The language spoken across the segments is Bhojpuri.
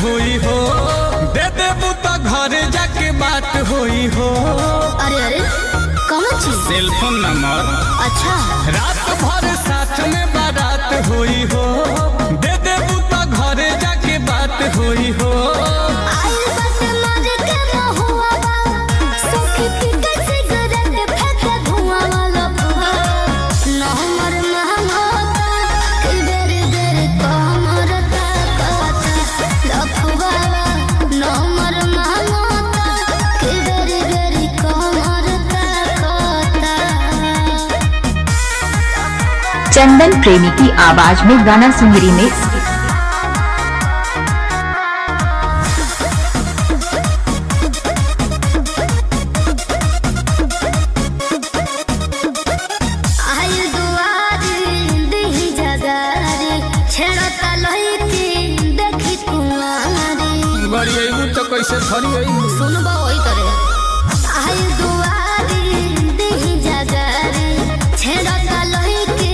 होई हो, दे देबू तो घरे जाके बात होई हो। अरे अरे कौन चीज? Cellphone number. अच्छा। रात भर साथ में बारात होई हो, दे देबू तो घरे जाके बात होई हो। चंदन प्रेमी की आवाज में गाना सुंदरी में तो कैसे सुनबा वही करे आई दुआरी देही जगारी छेड़ा तलही के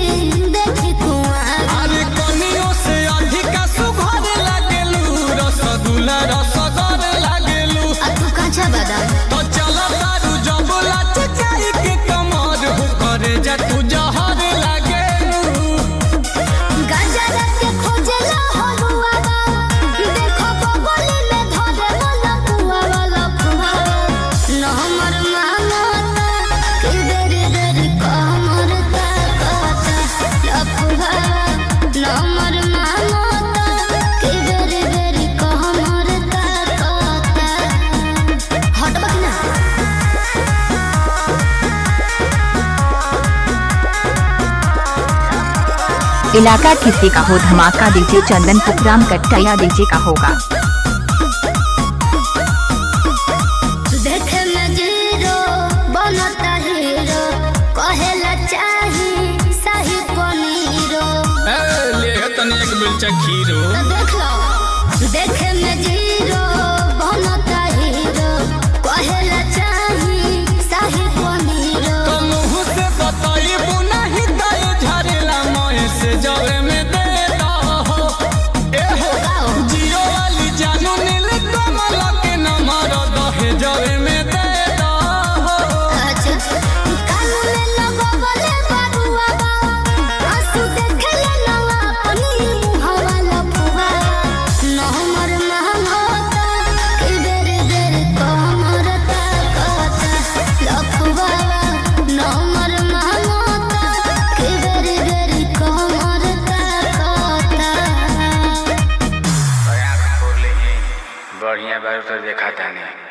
देखी कुआरी। अरे कनियों से अधिका सुघर लागेलू, रसगुल्ला रसगर लागेलू। तू कांचा बादाम तो चल तारू जबला चचाई के कमर हो करे जा तू जहर लागेलू। गजरा के खोजला हलुआ देखो बगली में धरे वाला पुआ वाला पुआ न हमर मांगता कि देरी देरी कमर ताकता लफुआ न हमर मांगता कि देरी देरी कमर ताकता। हटबा कि ना? इलाका किसी का हो धमाका डीजे चंदन पुखराम कट्टया डीजे का होगा। देखे में जीरो बनता हीरो कहेला चाही शाही पनीरो। ले तने एक मिर्चा खीरो। तो देख लो देखे में जीरो बनता हीरो कहेला चाही शाही पनीरो। तो मुँह से बताई बुनाही दाए झरेला मोए से जवे में दे दो। ए हो जियो वाली जानू नील कमल के नंबर दहे जवे में दे दो। अच्छा कानू में लगवले बारुआ बा आंसू देखले नवा अपनी मुहवा लफुआ न हमर महंगता कि देरी देरी कमर ताकता लफुआ न हमर महंगता कि देरी देरी कमर ताकता। प्रयास कर ले बढ़िया बार तो देखा था नहीं।